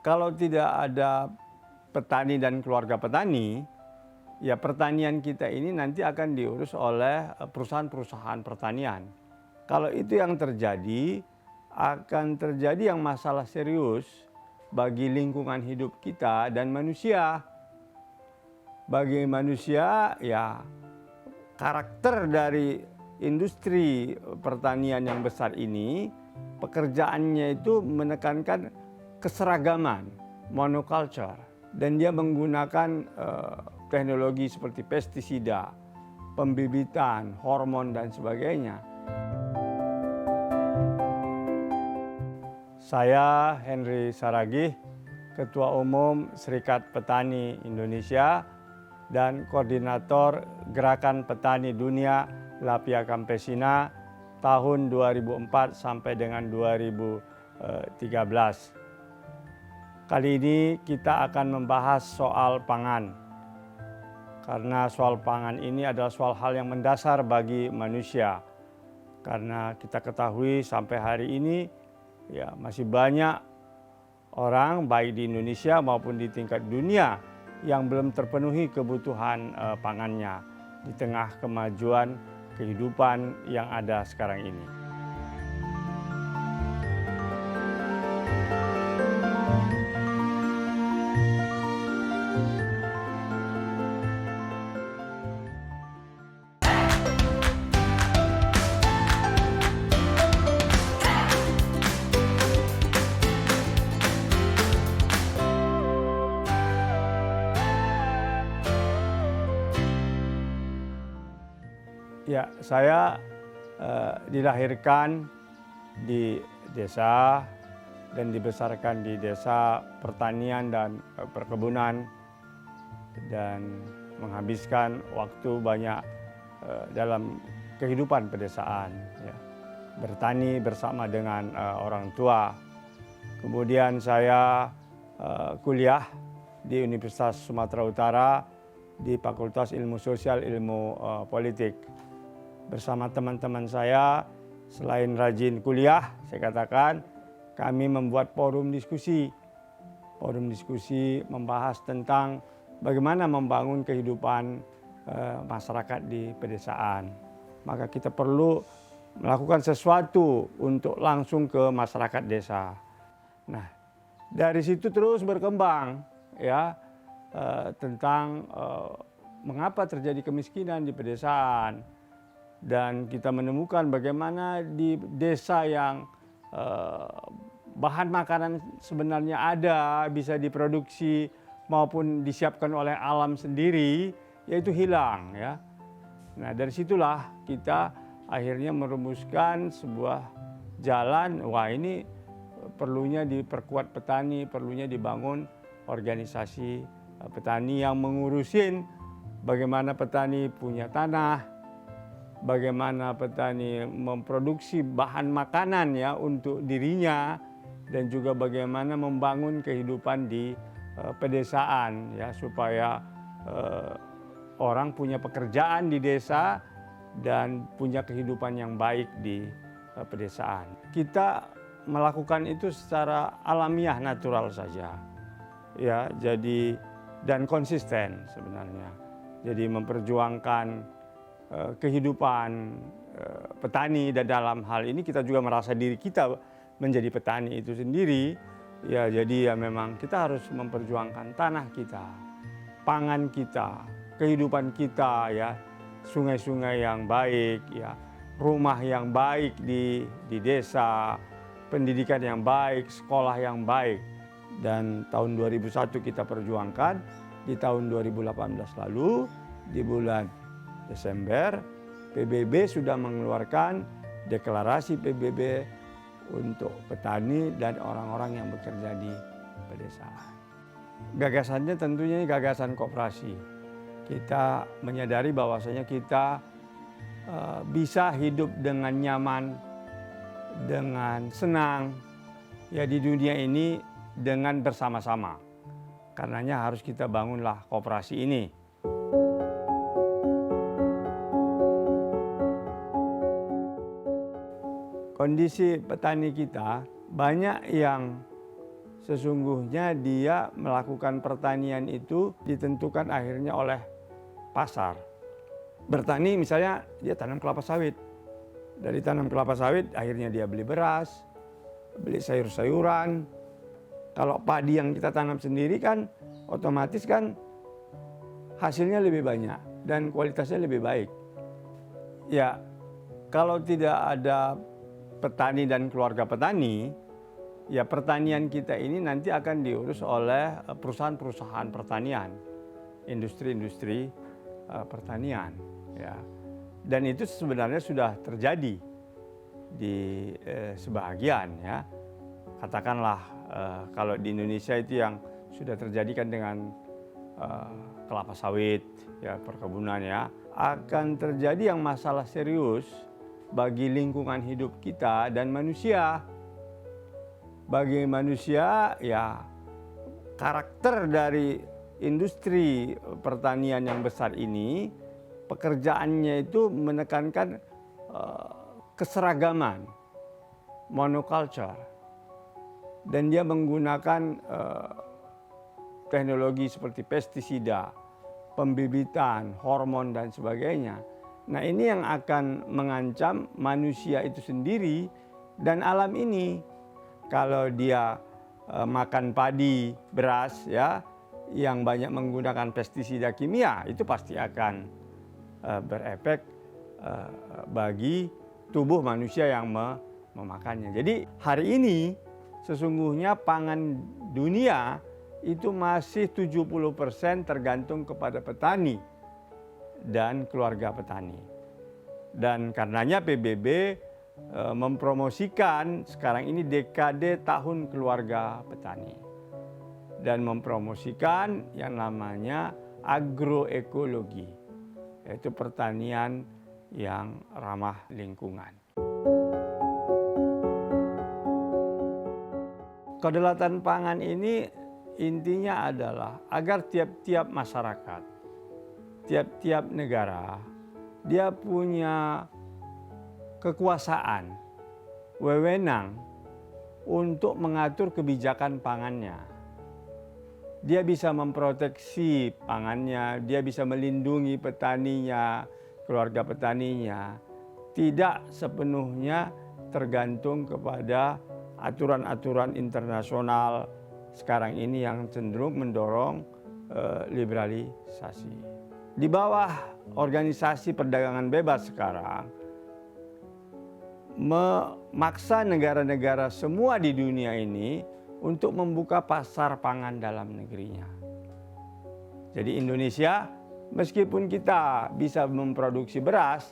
Kalau tidak ada petani dan keluarga petani, ya pertanian kita ini nanti akan diurus oleh perusahaan-perusahaan pertanian. Kalau itu yang terjadi, akan terjadi yang masalah serius bagi lingkungan hidup kita dan manusia. Bagi manusia, ya karakter dari industri pertanian yang besar ini, pekerjaannya itu menekankan keseragaman, monoculture, dan dia menggunakan teknologi seperti pestisida, pembibitan, hormon dan sebagainya. Saya Henry Saragih, Ketua Umum Serikat Petani Indonesia dan Koordinator Gerakan Petani Dunia Lapia Campesina tahun 2004 sampai dengan 2013. Kali ini kita akan membahas soal pangan. Karena soal pangan ini adalah soal hal yang mendasar bagi manusia. Karena kita ketahui sampai hari ini ya masih banyak orang baik di Indonesia maupun di tingkat dunia yang belum terpenuhi kebutuhan pangannya di tengah kemajuan kehidupan yang ada sekarang ini. Ya, saya dilahirkan di desa dan dibesarkan di desa pertanian dan perkebunan dan menghabiskan waktu banyak dalam kehidupan pedesaan. Ya. Bertani bersama dengan orang tua. Kemudian saya kuliah di Universitas Sumatera Utara di Fakultas Ilmu Sosial Ilmu Politik. Bersama teman-teman saya, selain rajin kuliah, saya katakan, kami membuat forum diskusi. Forum diskusi membahas tentang bagaimana membangun kehidupan masyarakat di pedesaan. Maka kita perlu melakukan sesuatu untuk langsung ke masyarakat desa. Nah, dari situ terus berkembang ya tentang mengapa terjadi kemiskinan di pedesaan. Dan kita menemukan bagaimana di desa yang bahan makanan sebenarnya ada, bisa diproduksi maupun disiapkan oleh alam sendiri, yaitu hilang ya. Nah, dari situlah kita akhirnya merumuskan sebuah jalan, wah ini perlunya diperkuat petani, perlunya dibangun organisasi petani yang mengurusin bagaimana petani punya tanah, bagaimana petani memproduksi bahan makanan ya untuk dirinya dan juga bagaimana membangun kehidupan di pedesaan ya supaya orang punya pekerjaan di desa dan punya kehidupan yang baik di pedesaan. Kita melakukan itu secara alamiah natural saja. Ya, jadi dan konsisten sebenarnya. Jadi memperjuangkan kehidupan petani dan dalam hal ini kita juga merasa diri kita menjadi petani itu sendiri ya, jadi ya memang kita harus memperjuangkan tanah kita, pangan kita, kehidupan kita ya, sungai-sungai yang baik ya, rumah yang baik di desa, pendidikan yang baik, sekolah yang baik. Dan tahun 2001 kita perjuangkan, di tahun 2018 lalu di bulan Desember, PBB sudah mengeluarkan deklarasi PBB untuk petani dan orang-orang yang bekerja di pedesaan. Gagasannya tentunya gagasan koperasi. Kita menyadari bahwasanya kita bisa hidup dengan nyaman, dengan senang, ya di dunia ini dengan bersama-sama. Karenanya harus kita bangunlah koperasi ini. Kondisi petani kita banyak yang sesungguhnya dia melakukan pertanian itu ditentukan akhirnya oleh pasar. Bertani misalnya dia tanam kelapa sawit. Dari tanam kelapa sawit akhirnya dia beli beras, beli sayur-sayuran. Kalau padi yang kita tanam sendiri kan otomatis kan hasilnya lebih banyak dan kualitasnya lebih baik. Ya, kalau tidak ada petani dan keluarga petani, ya pertanian kita ini nanti akan diurus oleh perusahaan-perusahaan pertanian, industri-industri pertanian. Ya. Dan itu sebenarnya sudah terjadi di sebahagian, ya. Katakanlah kalau di Indonesia itu yang sudah terjadi kan dengan kelapa sawit, ya perkebunan, ya, akan terjadi yang masalah serius bagi lingkungan hidup kita dan manusia. Bagi manusia, ya karakter dari industri pertanian yang besar ini, pekerjaannya itu menekankan keseragaman, monoculture, dan dia menggunakan teknologi seperti pestisida, pembibitan, hormon dan sebagainya. Nah, ini yang akan mengancam manusia itu sendiri dan alam ini. Kalau dia makan padi, beras, ya, yang banyak menggunakan pestisida kimia, itu pasti akan berefek bagi tubuh manusia yang memakannya. Jadi hari ini sesungguhnya pangan dunia itu masih 70% tergantung kepada petani dan keluarga petani. Dan karenanya PBB mempromosikan sekarang ini dekade tahun keluarga petani. Dan mempromosikan yang namanya agroekologi, yaitu pertanian yang ramah lingkungan. Kedaulatan pangan ini intinya adalah agar tiap-tiap masyarakat, tiap-tiap negara, dia punya kekuasaan, wewenang untuk mengatur kebijakan pangannya. Dia bisa memproteksi pangannya, dia bisa melindungi petaninya, keluarga petaninya, tidak sepenuhnya tergantung kepada aturan-aturan internasional sekarang ini yang cenderung mendorong liberalisasi. Di bawah organisasi perdagangan bebas sekarang, memaksa negara-negara semua di dunia ini untuk membuka pasar pangan dalam negerinya. Jadi Indonesia, meskipun kita bisa memproduksi beras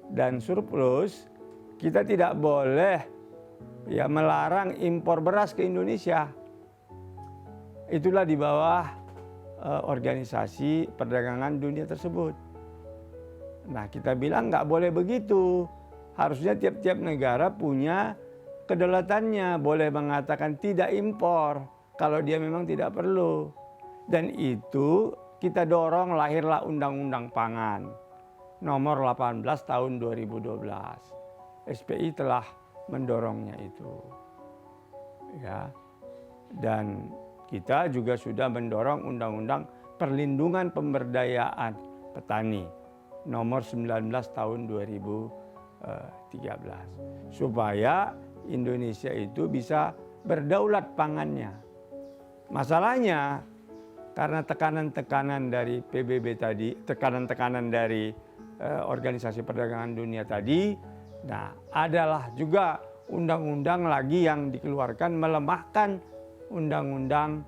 dan surplus, kita tidak boleh ya melarang impor beras ke Indonesia. Itulah di bawah organisasi perdagangan dunia tersebut. Nah, kita bilang nggak boleh begitu. Harusnya tiap-tiap negara punya kedaulatannya, boleh mengatakan tidak impor kalau dia memang tidak perlu. Dan itu kita dorong lahirlah Undang-Undang Pangan nomor 18 tahun 2012. SPI telah mendorongnya itu. Ya. Dan kita juga sudah mendorong Undang-Undang Perlindungan Pemberdayaan Petani nomor 19 tahun 2013 supaya Indonesia itu bisa berdaulat pangannya. Masalahnya karena tekanan-tekanan dari PBB tadi, tekanan-tekanan dari Organisasi Perdagangan Dunia tadi, nah adalah juga undang-undang lagi yang dikeluarkan melemahkan undang-undang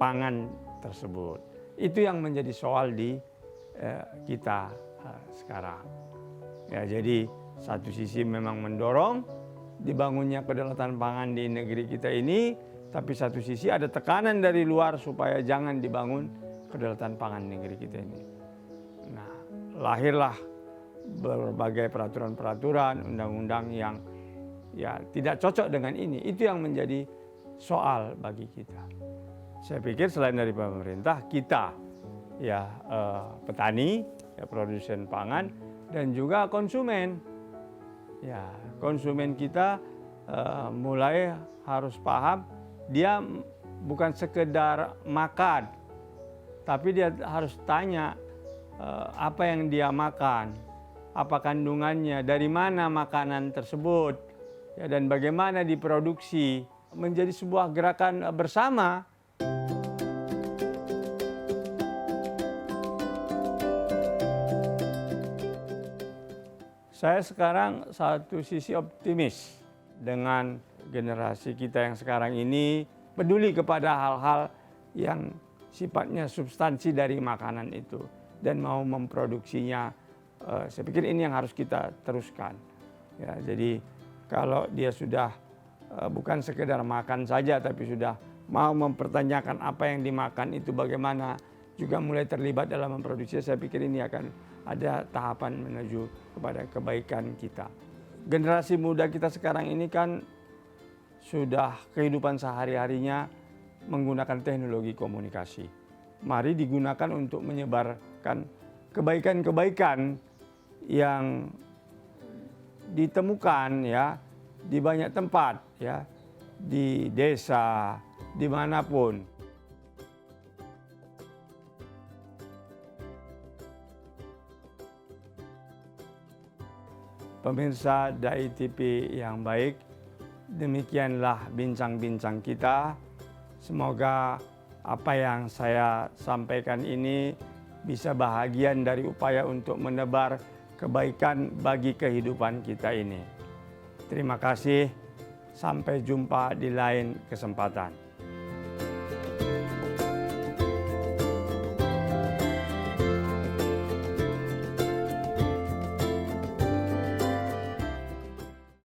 pangan tersebut. Itu yang menjadi soal di kita sekarang. Ya, jadi satu sisi memang mendorong dibangunnya kedaulatan pangan di negeri kita ini, tapi satu sisi ada tekanan dari luar supaya jangan dibangun kedaulatan pangan di negeri kita ini. Nah, lahirlah berbagai peraturan-peraturan, undang-undang yang ya tidak cocok dengan ini. Itu yang menjadi soal bagi kita. Saya pikir selain dari pemerintah, kita ya petani, ya produsen pangan, dan juga konsumen. Ya, konsumen kita mulai harus paham dia bukan sekedar makan, tapi dia harus tanya apa yang dia makan, apa kandungannya, dari mana makanan tersebut, ya, dan bagaimana diproduksi, menjadi sebuah gerakan bersama. Saya sekarang satu sisi optimis dengan generasi kita yang sekarang ini peduli kepada hal-hal yang sifatnya substansi dari makanan itu dan mau memproduksinya. Saya pikir ini yang harus kita teruskan. Ya, jadi kalau dia sudah bukan sekedar makan saja, tapi sudah mau mempertanyakan apa yang dimakan itu bagaimana, juga mulai terlibat dalam memproduksi, saya pikir ini akan ada tahapan menuju kepada kebaikan kita. Generasi muda kita sekarang ini kan sudah kehidupan sehari-harinya menggunakan teknologi komunikasi. Mari digunakan untuk menyebarkan kebaikan-kebaikan yang ditemukan, ya, di banyak tempat, ya, di desa, dimanapun. Pemirsa Dai TV yang baik, demikianlah bincang-bincang kita. Semoga apa yang saya sampaikan ini bisa bahagian dari upaya untuk menebar kebaikan bagi kehidupan kita ini. Terima kasih, sampai jumpa di lain kesempatan.